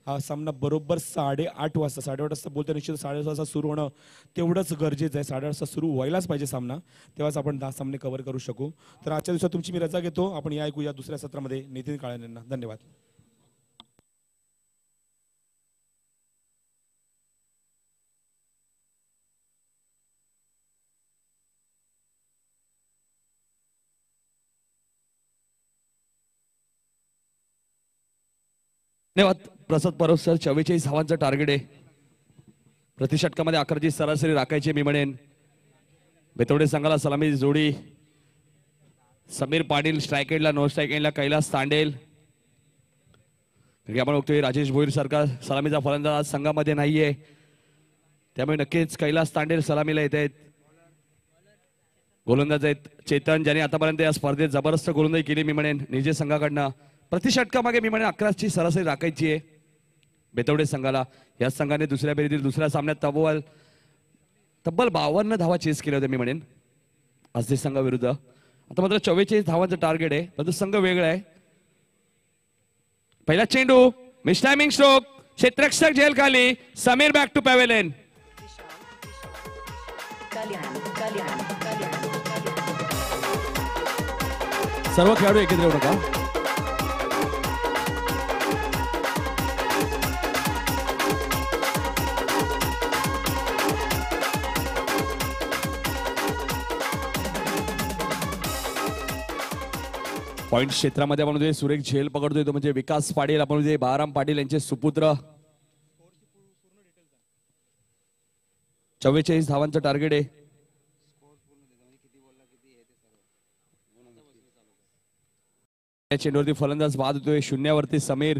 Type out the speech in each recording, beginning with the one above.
हा सामना बरोबर 8:30 वाजता 8:30 वाजता बोलतो निश्चित 8:30 वाजता सुरू होणं तेवढंच गरजेचं आहे. 8:30 वाजता सुरू व्हायलाच पाहिजे सामना, तेव्हाच आपण 10 सामने कव्हर करू शकू. तर आजच्या दिवसात तुमची मी रजा घेतो. आपण या ऐकूया दुसऱ्या सत्रामध्ये नितीन काळे यांना. धन्यवाद. धन्यवाद प्रसाद परब सर. 44 धावांचं टार्गेट आहे. प्रति षटकामध्ये 11ची सरासरी राखायची मी म्हणेन. बेतवडे संघाला सलामी जोडी समीर पाटील, स्ट्राईक एंडला नो स्ट्राईक एंडला कैलास तांडेल. आपण बघतोय राजेश भोईर सारखा सलामीचा फलंदाज संघामध्ये नाहीये, त्यामुळे नक्कीच कैलास तांडेल सलामीला येत आहेत. गोलंदाज आहेत चेतन, ज्याने आतापर्यंत या स्पर्धेत जबरदस्त गोलंदाजी केली मी म्हणेन निजे संघाकडनं. प्रति षटकामागे मी म्हणेन 11ची सरासरी राखायची आहे बेतवडे संघाला. या संघाने दुसऱ्या फेरीतील दुसऱ्या सामन्यात तब्बल 52 धावा चेस केल्या होत्या मी म्हणेन आजचे संघाविरुद्ध. आता मात्र 44 धावांचं टार्गेट आहे, परंतु संघ वेगळा आहे. पहिला चेंडू मिस टायमिंग स्ट्रोक, क्षेत्ररक्षक झेल खाली, समीर बॅक टू पॅव्हेलियन. सर्व खेळाडू एकत्र येऊ नका. पॉइंट क्षेत्रामध्ये आपण सुरेख झेल पकडतोय तो म्हणजे विकास पाटील, आपण बाराम पाटील यांचे सुपुत्र. 44 धावांचं टार्गेट आहे. चेंडूवरती फलंदाज बाद होतोय, शून्यावरती समीर.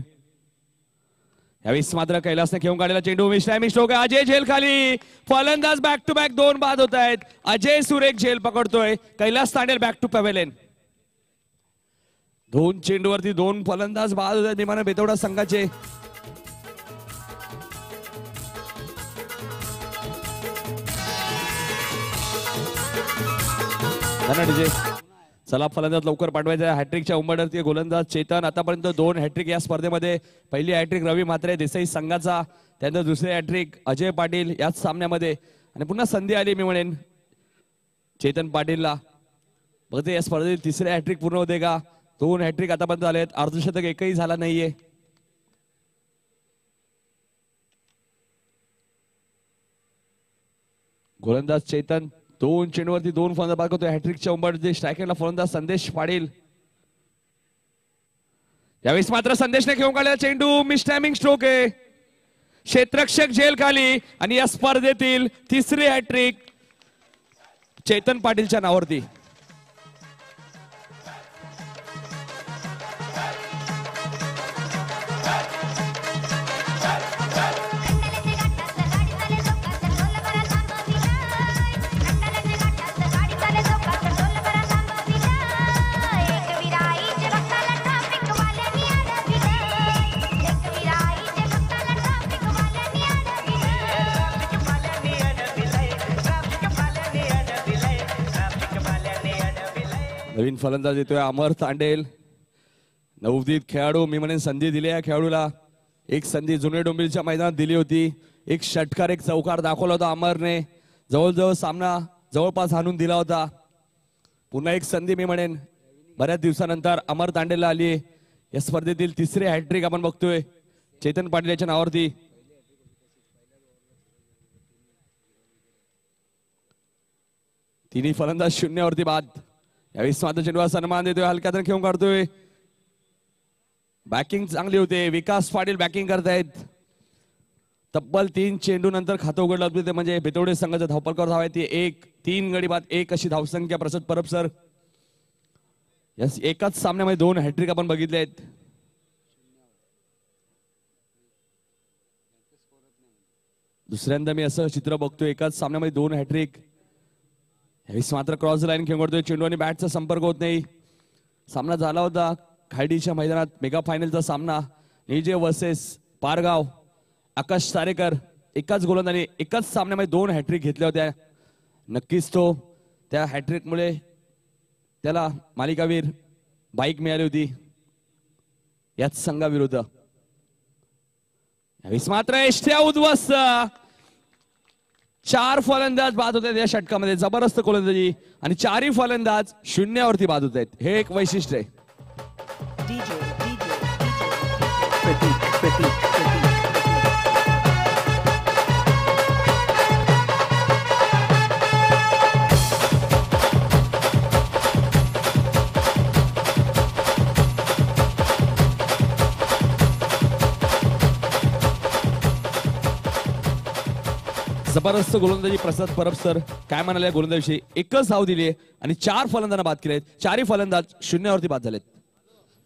यावेळेस मात्र कैलासने घेऊन काढलेला चेंडू मिस टायमिंग स्ट्रोक आहे. अजय झेल खाली, फलंदाज बॅक टू बॅक 2 बाद होत आहेत. अजय सुरेख झेल पकडतोय, Kailas Tandel back to pavilion. 2 चेंडूवरती 2 फलंदाज बाद होत आहेत निमाने बेतवडा संघाचे. चला फलंदाज लवकर पाठवायचा. हॅट्रिकच्या उंबरवरती गोलंदाज चेतन. आतापर्यंत 2 हॅट्रिक या स्पर्धेमध्ये. पहिली हॅट्रिक रवी म्हात्रे देसाई संघाचा, त्यानंतर दुसरी हॅट्रिक अजय पाटील याच सामन्यामध्ये. आणि पुन्हा संधी आली मी म्हणेन चेतन पाटीलला. बघते या स्पर्धेत तिसरे हॅट्रिक पूर्ण होते का. 2 हॅट्रिक आतापर्यंत आले आहेत, अर्धशतक एकही झाला नाहीये. गोलंदाज चेतन 2 चेंडूवरती 2 फलंदाज बाद करतोय. हॅट्रिकच्या उंबरवरती स्ट्रायकरला फलंदाज संदेश पाटील. यावेळेस मात्र संदेशने घेऊन काढलेला चेंडू मिस टायमिंग स्ट्रोक आहे. क्षेत्ररक्षक झेल खाली आणि या स्पर्धेतील तिसरी हॅट्रिक चेतन पाटीलच्या नावावरती. नवीन फलंदाज येतोय अमर तांडेल. नवोदित खेळाडू मी म्हणेन संधी दिली या खेळाडूला. एक संधी जुने डोंबिवलीच्या मैदानात दिली होती. एक षटकार एक चौकार दाखवला होता अमरने. जवळजवळ सामना जवळपास हाणून दिला होता. पुन्हा एक संधी मी म्हणेन बऱ्याच दिवसानंतर अमर तांडेलला आली. या स्पर्धेतील तिसरे हॅट्रिक आपण बघतोय चेतन पाटील याच्या नावावरती. तिन्ही फलंदाज शून्यावरती बाद. यावेळी मात्र चेंडूला सन्मान देतोय, हलक्यातून खेळून काढतोय. बॅटिंग चांगली होते. विकास पाटील बॅटिंग करतायत. तब्बल 3 चेंडू नंतर खातं उघडलं होतं, ते म्हणजे बेतवडे संघाचा धावपलकर धाव आहे ती 1. 3 गडी बाद 1 अशी धावसंख्या प्रसाद परब सर. यस एकाच सामन्यामध्ये 2 हॅट्रिक आपण बघितले आहेत. दुसऱ्यांदा मी असं चित्र बघतोय एकाच सामन्यामध्ये 2 हॅट्रिक. यावेळेस मात्र क्रॉस लाईन खेळून काढतोय. चेंडू आणि बॅटचा संपर्क होत नाही. सामना झाला होता खाडीच्या मैदानात मेगा फायनलचा सामना. निजे वर्सेस पारगाव. आकाश तारेकर एकाच गोलंदाजाने एकाच सामन्यामध्ये 2 हॅट्रिक घेतल्या होत्या. नक्कीच तो त्या हॅट्रिकमुळे त्याला मालिकावीर बाईक मिळाली होती याच संघाविरुद्ध. यावेळेस मात्र एष्ट्या उद्ध्वस्त. 4 फलंदाज बाद होत आहेत या षटकामध्ये. जबरदस्त गोलंदाजी आणि 4ही फलंदाज शून्यावरती बाद होत आहेत. हे एक वैशिष्ट्य आहे. जबरदस्त गोलंदाजी प्रसाद परब सर. काय म्हणाले गोलंदाजीविषयी? एकच धाव दिली आणि 4 फलंदाजांना बाद केले. 4ही फलंदाज शून्यावरती बाद झालेत.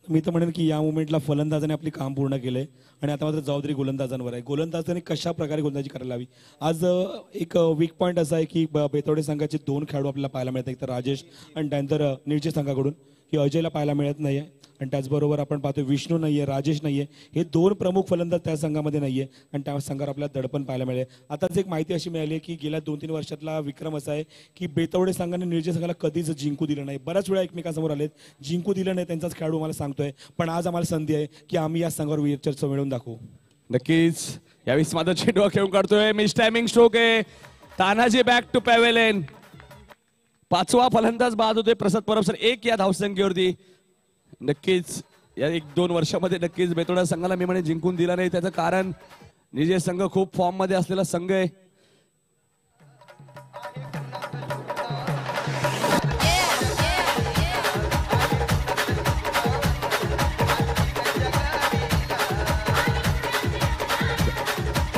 मी तर म्हणेन की या मुवमेंटला फलंदाजाने आपली काम पूर्ण केलंय आणि आता मात्र जबाबदारी गोलंदाजांवर आहे. गोलंदाजाने कशा प्रकारे गोलंदाजी करायला हवी. आज एक वीक पॉईंट असा आहे की बेतवडे संघाचे 2 खेळाडू आपल्याला पाहायला मिळतात. एक तर राजेश आणि त्यानंतर निर्जय संघाकडून की अजयला पाहायला मिळत नाहीये आणि त्याचबरोबर आपण पाहतो विष्णू नाहीये, राजेश नाहीये. हे 2 प्रमुख फलंदाज त्या संघामध्ये नाहीये आणि त्या संघावर आपल्याला दडपण पाहायला मिळेल. आताच एक माहिती अशी मिळाली आहे की गेल्या 2-3 वर्षातला विक्रम असा आहे की बेतवडे संघाने निर्जय संघाला कधीच जिंकू दिलं नाही. बऱ्याच वेळा एकमेकांसमोर आलेत, जिंकू दिलं नाही. त्यांचाच खेळाडू मला सांगतोय. पण आज आम्हाला संधी आहे की आम्ही या संघावर वर्चस्व मिळवून दाखवू. नक्कीच. यावेळेस माझा चेंडू खेळून काढतोय. मिस टायमिंग स्ट्रोक आहे. Tanaji back to pavilion. 5वा फलंदाज बाद होतोय प्रसाद परब सर. 1 या धावसंख्येवरती. नक्कीच या 1-2 वर्षामध्ये नक्कीच बेतोडा संघाला मी म्हणे जिंकून दिला नाही. त्याचं कारण निर्जय संघ खूप फॉर्म मध्ये असलेला संघ आहे.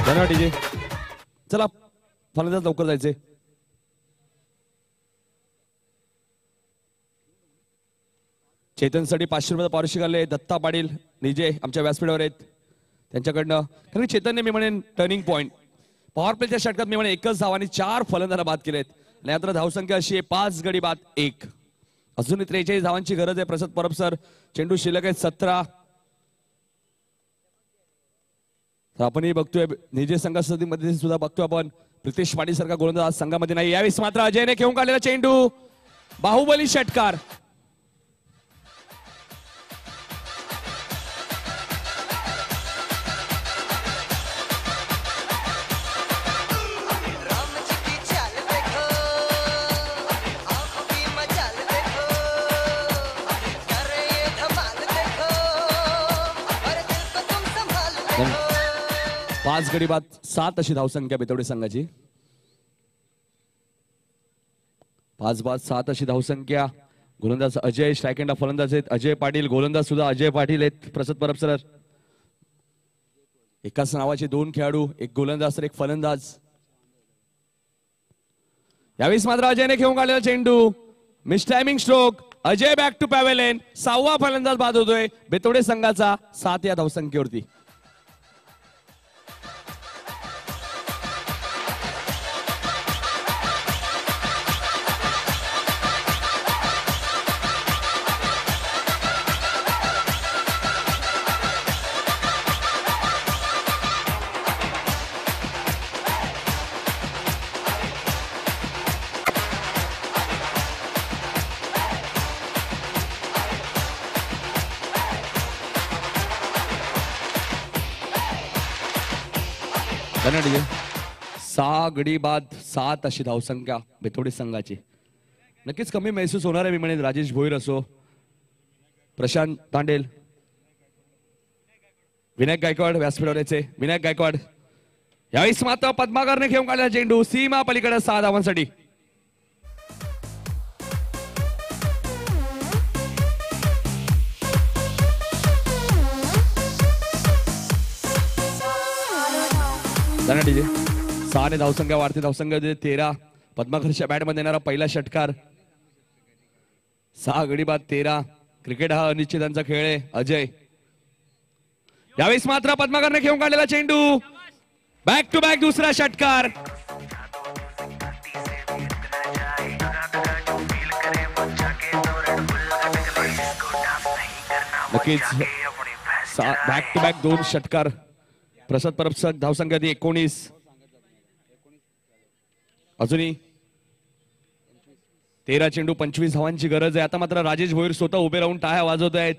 धन्यवाद डीजे. चला फलंदाज लवकर जायचे. चेतनसाठी 500 रुपये पारितोषिक आले. दत्ता पाटील निजे आमच्या व्यासपीठावर आहेत. त्यांच्याकडनं कारण चेतनने मी म्हणेन टर्निंग पॉईंट. पॉवर प्लेच्या षटकात मी म्हणेन एकच धाव आणि 4 फलंदाजांना बाद केलेत. आणि आता धावसंख्या अशी आहे 5 गडी बाद 1. अजूनही 43 धावांची गरज आहे प्रसाद परब सर. चेंडू शिल्लक आहेत 17. आपणही बघतोय निजे संघामध्ये सुद्धा बघतोय आपण प्रितेश पाटील सारखा गोलंदाज आज संघामध्ये नाही. यावेळेस मात्र अजयने खेळून काढलेला चेंडू. बाहुबली षटकार. पाच गडी बाद 7 अशी धावसंख्या बेतवडे संघाची. 5 बाद 7 अशी धावसंख्या. गोलंदाज अजय, स्ट्राईक एंड फलंदाज आहेत अजय पाटील. गोलंदाज सुद्धा अजय पाटील आहेत. प्रसाद परब सर. एकाच नावाचे 2 खेळाडू, एक गोलंदाज तर एक फलंदाज. यावेळेस मात्र अजयने खेळून काढलेला चेंडू. Miss timing stroke. Ajay back to pavilion. 6वा फलंदाज बाद होतोय बेतवडे संघाचा 7 या धावसंख्येवरती. धन्यवाद. 6 गडी बाद 7 अशी धावसंख्या बेतवडे संघाची. नक्कीच कमी महसूस होणार आहे मी म्हणेन. राजेश भोईर असो, प्रशांत तांडेल, विनायक गायकवाड व्यासपीठावर यायचे. विनायक गायकवाड. यावेळेस मात्र पद्माकरने खेळून काढलेला चेंडू सीमा पलीकडे 6 धावांसाठी. धन्यवाद. 6 ने धावसंख्या वाढते. धावसंख्या 13. पद्माकरच्या बॅटमध्ये येणारा पहिला षटकार. 6 गडी बाद 13. क्रिकेट हा अनिश्चितांचा खेळ आहे. अजय. यावेळेस मात्र पद्माकरने खेळून काढलेला चेंडू. बॅक टू बॅक दुसरा षटकार. नक्कीच बॅक टू बॅक 2 षटकार. प्रसाद परब सर. धावसंख्या 19. अजूनही 13 चेंडू 25 धावांची गरज आहे. आता मात्र राजेश भोईर स्वतः उभे राहून टाळ्या वाजवत आहेत.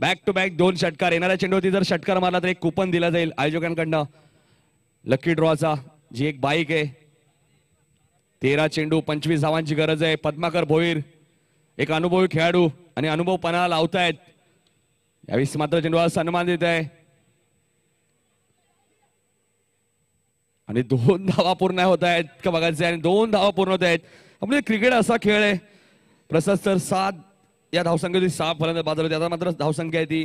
बॅक टू बॅक 2 षटकार. येणाऱ्या चेंडूवरती जर षटकार मारला तर एक कुपन दिला जाईल आयोजकांकडनं. लकी ड्रॉचा जी एक बाईक आहे. 13 चेंडू 25 धावांची गरज आहे. पद्माकर भोईर एक अनुभवी खेळाडू आणि अनुभवपणा लावतायत. यावेळी मात्र चेंडूला सन्मान देत आहे आणि 2 धावा पूर्ण होत आहेत का बघायचं आणि 2 धावा पूर्ण होत आहेत. म्हणजे क्रिकेट असा खेळ आहे. प्रशस्त तर 7 या धावसंख्येची 6 फलंदाज बाजार होते. आता मात्र धावसंख्या आहे ती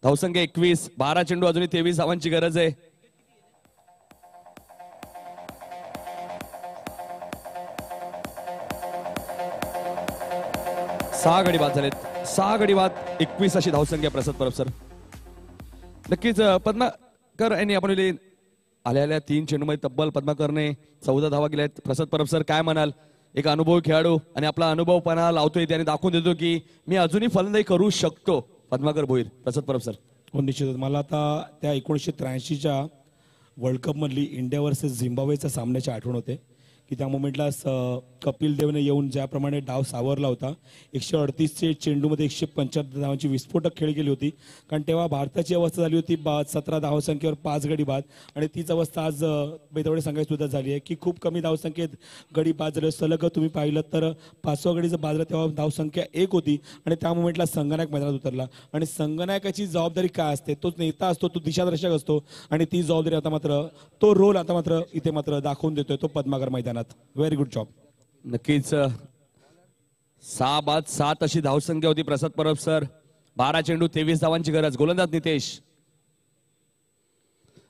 धावसंख्या 21. 12 चेंडू अजूनही 23 धावांची गरज आहे. सहा गडी बाद झालेत. 6 गडी बाद 21 अशी धावसंख्या प्रसाद परब सर. नक्कीच पद्माकर यांनी आपण आल्या 3 चेंडूमध्ये तब्बल पद्माकरने 14 धावा केल्या आहेत. प्रसाद परब सर काय म्हणाल? एक अनुभवी खेळाडू आणि आपला अनुभवपणा लावतोय त्याने दाखवून देतो की मी अजूनही फलंदाजी करू शकतो. पद्माकर भोईर. प्रसाद परब सर. हो निश्चितच. मला आता त्या 1983च्या वर्ल्ड कप मधली इंडिया वर्सेस झिम्बाब्वेच्या सामन्याची आठवण होते की त्या मोमेंटला कपिल देवने येऊन ज्याप्रमाणे डाव सावरला होता. 138 चेंडूमध्ये 175 धावांची विस्फोटक खेळी गेली होती. कारण तेव्हा भारताची अवस्था झाली होती 17 धावसंख्येवर 5 गडी बाद आणि तीच अवस्था आज बेतवडे संघात सुद्धा झाली आहे की खूप कमी धावसंख्येत गडी बाद झाले. सलग तुम्ही पाहिलं तर 5वा गडी जर बाजला तेव्हा धावसंख्या 1 होती आणि त्या मोमेंटला संगनायक मैदानात उतरला. आणि संगनायकाची जबाबदारी काय असते? तो नेता असतो, तो दिशादर्शक असतो आणि ती जबाबदारी आता मात्र तो रोल आता मात्र इथे मात्र दाखवून देतोय तो पद्माकर मैदानात. Very good job. नक्कीच 6 बाद 7 अशी धावसंख्या होती प्रसाद परब सर. 12 चेंडू 23 धावांची गरज. गोलंदाज नितेश.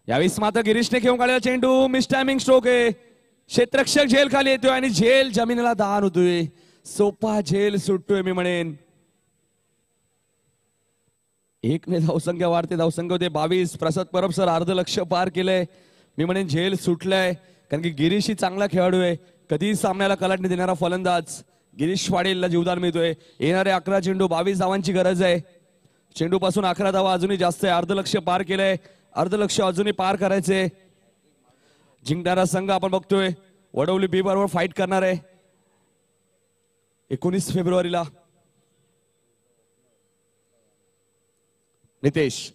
यावेळी मात्र गिरीशने घेऊन काढलेला चेंडू मिस टायमिंग स्ट्रोक आहे. क्षेत्ररक्षक झेल खाली येतोय आणि झेल जमिनीला दान होतोय. सोपा झेल सुटतोय मी म्हणेन. 1 ने धावसंख्या वाढते. धावसंख्या होते 22. प्रसाद परब सर अर्ध लक्ष पार केलंय मी म्हणेन. झेल सुटलंय कारण की गिरीश ही चांगला खेळाडू आहे. कधी सामन्याला कलाटणी देणारा फलंदाज. गिरीश वाडेलला जीवदान मिळतोय. येणारे 11 चेंडू 22 धावांची गरज आहे. चेंडू पासून 11 धावा अजूनही जास्त आहे. अर्ध लक्ष पार केलंय. अर्ध लक्ष अजूनही पार करायचंय. जिंकणारा संघ आपण बघतोय वडवली बी बरोबर फाईट करणार आहे 19 फेब्रुवारीला. नितेश.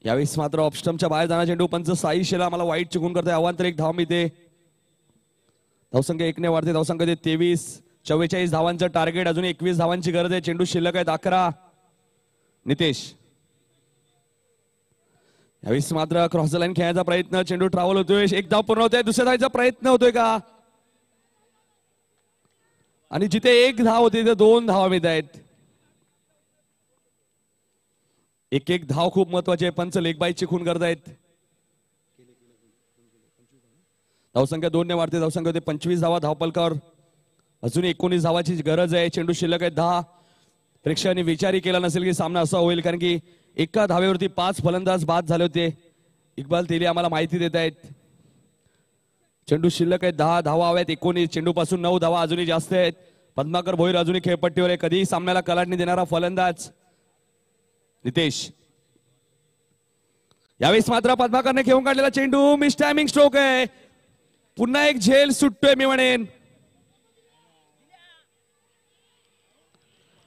यावेळी मात्र ऑफस्टमच्या बाहेर जाणार चेंडू. पंच साई शेला मला वाईट चुकून करताय. अवांतर 1 धाव मिळते. धावसंख्या 1 ने वाढते. धावसंख्या 23. 44 धावांचं टार्गेट. अजून 21 धावांची गरज आहे. चेंडू शिल्लक आहेत 11. नितेश. यावेळी मात्र क्रॉस द लाईन खेळायचा प्रयत्न. चेंडू ट्रॅव्हल होतोय. 1 धाव पूर्ण होतोय. दुसऱ्या धावाचा प्रयत्न होतोय का? आणि जिथे 1 धाव होती तिथे 2 धावा मिळत आहेत. 1 धाव खूप महत्वाची आहे. पंच लेग बाईची खून करतायत. धावसंख्या 2 ने वाढते. धावसंख्या होते 25 धावा धावपलकावर. अजून 19 धावाची गरज आहे. चेंडू शिल्लक आहे 10. प्रेक्षकांनी विचारही केला नसेल की सामना असा होईल कारण की एका धावेवरती 5 फलंदाज बाद झाले होते. इक्बाल तेली आम्हाला माहिती देत आहेत. चेंडू शिल्लक आहे 10. धावा हव्यात 19. चेंडू पासून 9 धावा अजूनही जास्त आहेत. पद्माकर भोईर अजूनही खेळपट्टीवर आहे. कधीही सामन्याला कलाटणी देणारा फलंदाज नितेश. यावेळी मात्र पद्माकरने घेऊन काढलेला चेंडू मिस टायमिंग स्ट्रोक आहे. पुन्हा एक झेल सुटतोय मी म्हणेन.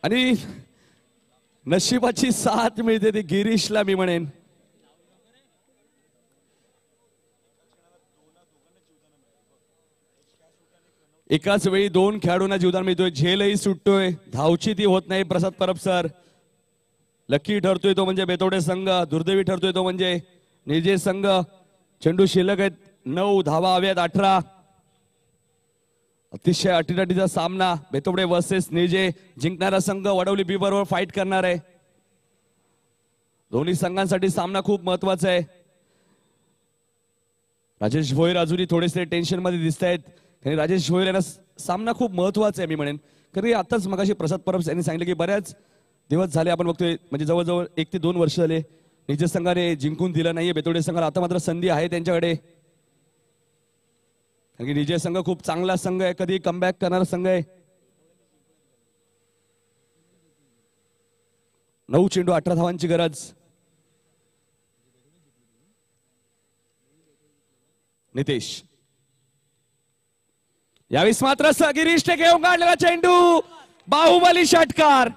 आणि नशिबाची साथ मिळते ती गिरीशला मी म्हणेन. एकाच वेळी 2 खेळाडूंना जीवदान मिळतोय. झेलही सुटतोय. धावची ती होत नाही. प्रसाद परब सर. लकी ठरतोय तो म्हणजे बेतोडे संघ. दुर्दैवी ठरतोय तो म्हणजे निर्जय संघ. चेंडू शिल्लक आहेत 9. धावा हव्यात 18. अतिशय अटीतटीचा सामना. बेतोडे वर्सेस निर्जय. जिंकणारा संघ वडवली बी बरोबर फाईट करणार आहे. दोन्ही संघांसाठी सामना खूप महत्वाचा आहे. राजेश भोईर अजूनही थोडेसे टेन्शन मध्ये दिसत आहेत. राजेश भोईर यांना सामना खूप महत्वाचा आहे मी म्हणेन. कारण आताच मगाशी प्रसाद परब यांनी सांगितलं की बऱ्याच दिवस झाले आपण बघतोय म्हणजे जवळजवळ 1 ते 2 वर्ष झाले निज संघाने जिंकून दिलं नाहीये बेतोडे संघाला. आता मात्र संधी आहे त्यांच्याकडे. कारण की निजय संघ खूप चांगला संघ आहे. कधी कमबॅक करणारा संघ आहे. 9 चेंडू 18 धावांची गरज. नितेश. यावेळी मात्र गिरीशने घेऊन काढलेला चेंडू बाहुबली षटकार.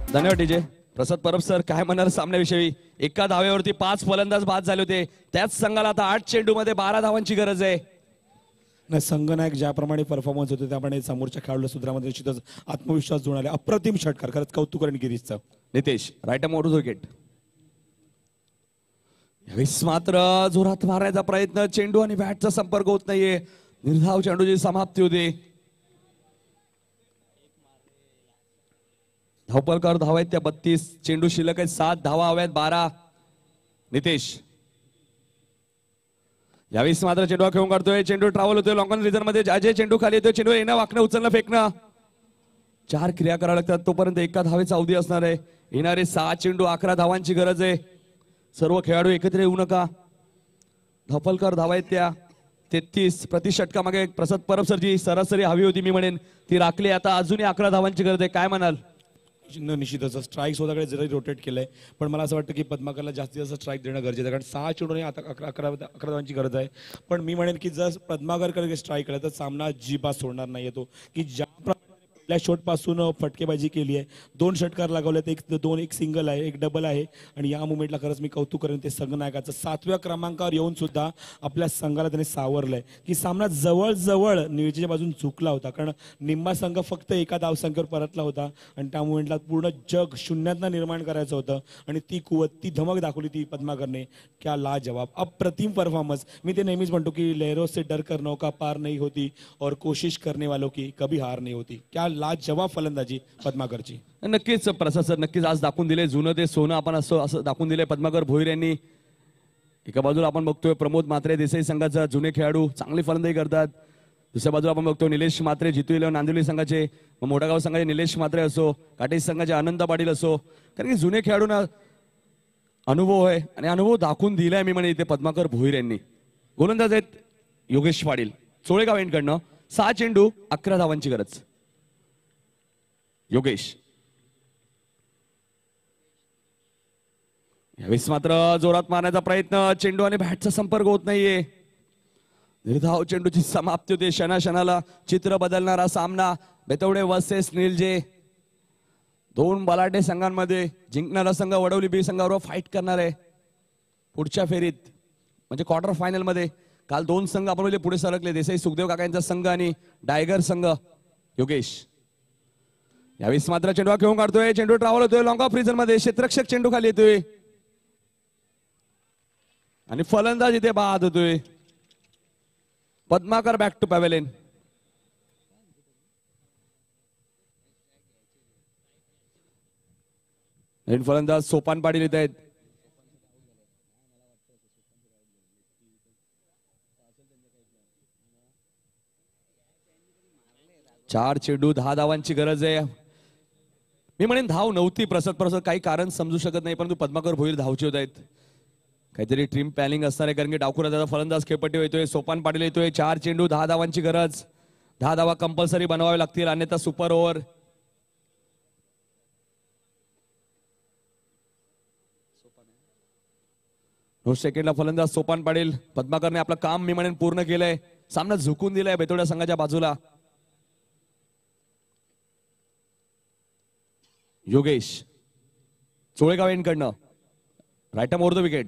धन्यवाद डीजे. प्रसाद परब सर, काय म्हणाल सामन्याविषयी? एका धावेवरती 5 फलंदाज बाद झाले होते. त्याच संघाला आता 8 चेंडू मध्ये 12 धावांची गरज आहे. नाही, संघनायक ज्याप्रमाणे परफॉर्मन्स होते त्याप्रमाणे समोरच्या खेळाडूला सुद्रामध्ये निश्चितच आत्मविश्वास जोडून आले. अप्रतिम षटकार, खरंच कौतुक करेन गिरीशचं. नितेश राईट मोठं विकेट. यावेळेस मात्र जोरात मारण्याचा प्रयत्न, चेंडू आणि बॅटचा संपर्क होत नाहीये. निर्धाव चेंडूची समाप्ती होते. धावपलकर धावा आहेत त्या 32. चेंडू शिल्लक आहेत 7. धावा हव्यात 12. नितेश यावेळेस मात्र चेंडू खेळून काढतोय. चेंडू ट्रॅव्हल होतोय लॉंगॉन रिझन मध्ये. अजय चेंडू खाली येतोय. चेंडू येणं, वाकणं, उचलणं, फेकणं, 4 क्रिया कराव्या लागतात. तोपर्यंत एका धावेचा अवधी असणार आहे. येणारे 6 चेंडू 11 धावांची गरज आहे. सर्व खेळाडू एकत्र येऊ नका. धापलकर धावा आहेत त्या 33. प्रति षटकामागे प्रसाद परब सरची सरासरी हवी होती मी म्हणेन, ती राखली. आता अजूनही 11 धावांची गरज आहे. काय म्हणाल? निश्चितच स्ट्राईक स्वतःकडे जरी रोटेट केलंय, पण मला असं वाटतं की पद्माकरला जास्तीत जास्त स्ट्राईक देणं गरजेचं आहे. कारण 6 चेंडूने आता 11 धावांची गरज आहे. पण मी म्हणेन की जर पद्माकरकडे स्ट्राईक केला तर सामना अजिबात सोडणार नाही तो, की ज्या पहिल्या शॉट पासून फटकेबाजी केली आहे. 2 षटकार लागवलेत, एक सिंगल आहे, एक डबल आहे. आणि या मुवमेंटला खरंच मी कौतुक करेन ते संघनायकाचं. 7व्या क्रमांकावर येऊन सुद्धा आपल्या संघाला त्याने सावरलंय, की सामना जवळ निळजेच्या बाजून चुकला होता. कारण निम्मा संघ फक्त एका धावसंख्येवर परतला होता आणि त्या मुवमेंटला पूर्ण जग शून्यातनं निर्माण करायचं होतं. आणि ती कुवत, ती धमक दाखवली ती पद्माकरने. क्या लाजवाब, अप्रतिम परफॉर्मन्स. मी ते नेहमीच म्हणतो की लहरों से डर कर नौका पार नहीं होती और कोशिश करने वालों की कभी हार नहीं होती. क्या लाजवाब फलंदाजी पद्माकरची. नक्कीच प्रसाद सर, नक्कीच आज दाखवून दिले जुनं ते सोनं. आपण असं दाखवून दिलंय पद्माकर भोईर यांनी. एका बाजूला आपण बघतोय प्रमोद म्हात्रे, देसाई संघाचा जुने खेळाडू, चांगली फलंदाजी करतात. दुसऱ्या बाजूला आपण बघतो निलेश म्हात्रे, जितू नांदिवली संघाचे, मोठागाव संघाचे निलेश म्हात्रे असो, काटेज संघाचे आनंद पाटील असो. कारण की जुने खेळाडूंना अनुभव आहे आणि अनुभव दाखवून दिलाय मी म्हणे इथे पद्माकर भोईर यांनी. गोलंदाज आहेत योगेश पाटील चोळेगाव एंडकडनं. 6 चेंडू 11 धावांची गरज. योगेश यावेळेस मात्र जोरात मारण्याचा प्रयत्न, चेंडू आणि बॅटचा संपर्क होत नाहीये. निर्धाव चेंडूची समाप्ती होते. क्षणाला चित्र बदलणारा सामना. बेतवडे वर्सेस निलजे. 2 बलाढ्य संघांमध्ये जिंकणारा संघ वडवली बी संघाबरोबर फाईट करणार आहे पुढच्या फेरीत, म्हणजे क्वार्टर फायनल मध्ये. काल 2 संघ आपण पुढे सरकले, देसाई सुखदेव काकांचा संघ आणि डायगर संघ. योगेश यावेळेस मात्र चेंडू खेळून काढतोय. चेंडू ट्रॅव्हल होतोय लॉंग ऑफ रिझन मध्ये. क्षेत्ररक्षक चेंडू खाली येतोय आणि फलंदाज इथे बाद होतोय. Padmakar back to pavilion. नवीन फलंदाज सोपान पाटील येत आहेत. चार चेंडू 10 धावांची गरज आहे. मी म्हणेन धाव नव्हती प्रसाद काही कारण समजू शकत नाही, परंतु पद्माकर भोईर धावचे होत आहेत. काहीतरी टीम प्लॅनिंग असणार आहे, कारण की डावखुरा त्याचा फलंदाज खेळपट्टी येतोय. सोपान पाटील येतोय. 4 चेंडू 10 धावांची गरज. 10 धावा कंपल्सरी बनवावे लागतील, अन्यथा सुपर ओव्हर. सेकंडला फलंदाज सोपान पाटील. पद्माकरने आपलं काम मी म्हणेन पूर्ण केलंय. सामना झुकून दिलाय बेतोड्या संघाच्या बाजूला. योगेश चोळेगाव एंडकडनं राईट मोर द विकेट.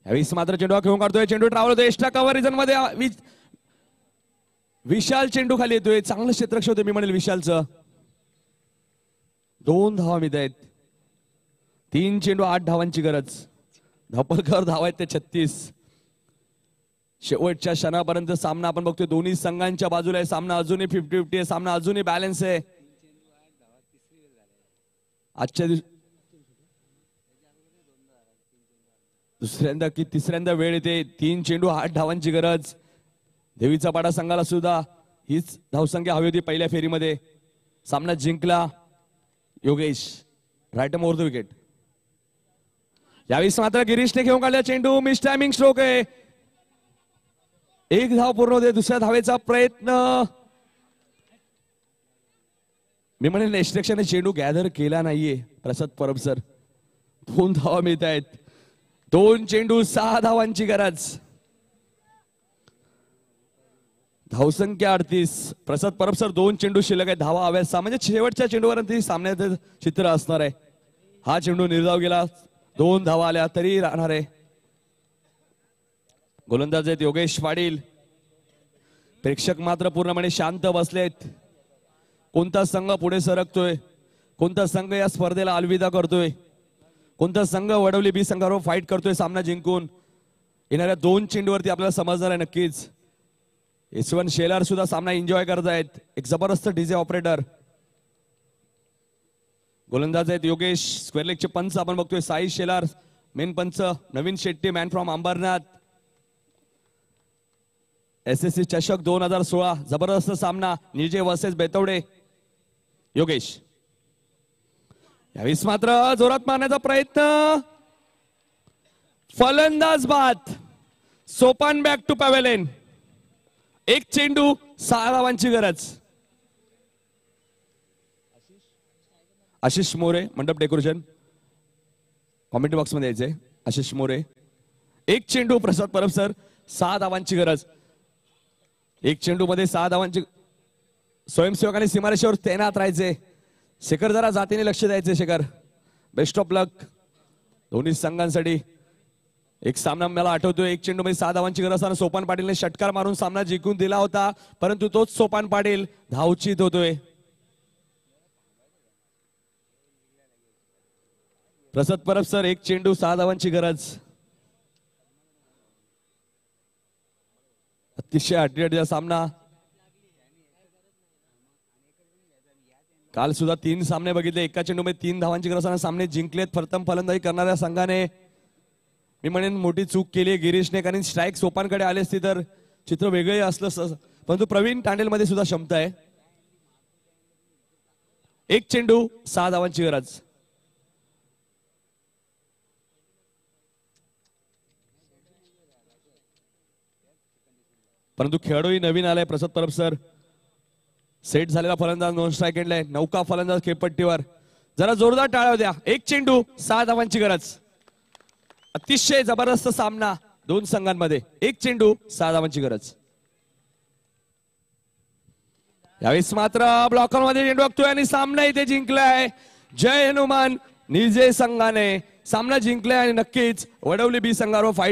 यावेळेस मात्र चेंडू खेळून काढतोय. चेंडू ट्रॅव्हल होतोय एक्स्ट्रा कव्हर रिजन मध्ये. विशाल चेंडू खाली येतोय. चांगलं क्षेत्ररक्षक होते मी म्हणेल विशालचं. 2 धावा मिळत आहेत. 3 चेंडू 8 धावांची गरज. धपलकर धावा आहेत ते 36. शेवटच्या क्षणापर्यंत सामना आपण बघतोय दोन्ही संघांच्या बाजूला आहे. सामना अजूनही 50-50 आहे. सामना अजूनही बॅलन्स आहे. आजच्या दुसऱ्यांदा की तिसऱ्यांदा वेळ येते. 3 चेंडू 8 धावांची गरज. देवीचा पाडा संघाला सुद्धा हीच धावसंख्या हवी होती पहिल्या फेरीमध्ये. सामना जिंकला Yogesh. Right more the wicket. यावेळेस मात्र गिरीशने घेऊन काढला चेंडू. मिस टायमिंग स्ट्रोक आहे. 1 धाव पूर्ण होते. दुसऱ्या धावेचा प्रयत्न. मी म्हणेन नेक्स्ट्रेक्शनने चेंडू गॅदर केला नाहीये प्रसाद परब सर. 2 धावा मिळत आहेत. 2 चेंडू 6 धावांची गरज. धावसंख्या 38. प्रसाद परब सर 2 चेंडू शिल्लक आहे. धावा हव्या 6 म्हणजे शेवटच्या चेंडूवर सामन्याचं चित्र असणार आहे. हा चेंडू निर्धाव गेला. 2 धावा आल्या तरी राहणार आहे. गोलंदाज आहेत योगेश पाटील. प्रेक्षक मात्र पूर्णपणे शांत बसलेत. कोणता संघ पुढे सरकतोय, कोणता संघ या स्पर्धेला अलविदा करतोय, कोणता संघ वडवली बी संघावर फाईट करतोय सामना जिंकून, येणाऱ्या 2 चेंडूवरती आपल्याला समजणार आहे नक्कीच. यशवंत शेलार सुद्धा सामना एन्जॉय करत आहेत. एक जबरदस्त डीजे ऑपरेटर. गोलंदाज आहेत योगेश. स्क्वेअर लेगचे पंच आपण बघतोय साई शेलार मेन पंच, Navin Shetty man from Ambernath. SSC चषक 2016 जबरदस्त सामना. निजे वर्सेस बेतवडे. योगेश यावेळेस मात्र जोरात मारण्याचा प्रयत्न. फलंदाज बाद. Sopan back to pavilion. 1 चेंडू 6 धावांची गरज. आशिष मोरे मंडप डेकोरेशन कॉमेंट बॉक्स मध्ये यायचे. आशिष मोरे. 1 चेंडू प्रसाद परब सर 6 धावांची गरज. 1 चेंडू मध्ये 6 धावांची. स्वयंसेवकांनी सीमारेषेवर तैनात राहायचे. शेखर जरा जातीने लक्ष द्यायचे. शेखर बेस्ट ऑफ लक दोन्ही संघांसाठी. एक सामना मला आठवतोय 1 चेंडू मध्ये 6 धावांची गरज असताना सोपान पाटीलने षटकार मारून सामना जिंकून दिला होता, परंतु तोच सोपान पाटील धावचीत होतोय. प्रसाद परब सर 1 चेंडू 6 धावांची गरज. अतिशय अटीअटीचा सामना. काल सुद्धा 3 सामने बघितले. एका चेंडूमध्ये 3 धावांची गरज असताना सामने जिंकलेत. प्रथम फलंदाजी करणाऱ्या संघाने मी म्हणेन मोठी चूक केली गिरीशने, कारण स्ट्राईक सोपानकडे आले असते तर चित्र वेगळे असलं. परंतु प्रवीण तांडेलमध्ये सुद्धा क्षमता आहे. 1 चेंडू 6 धावांची गरज. परंतु खेळाडूही नवीन आलाय प्रसाद परब सर. सेट झालेला फलंदाज नॉन स्ट्राईक एंडला आहे. नौका फलंदाज खेळपट्टीवर. जरा जोरदार टाळ्या द्या. 1 चेंडू 6 धावांची गरज. अतिशय जबरदस्त सामना 2 संघांमध्ये. 1 चेंडू 6 धावांची गरज. यावेळेस मात्र ब्लॉकरमध्ये चेंडू बघतोय आणि सामना इथे जिंकलाय. जय हनुमान निजे संघाने सामना जिंकलाय आणि नक्कीच वडवली बी संघावर फाईट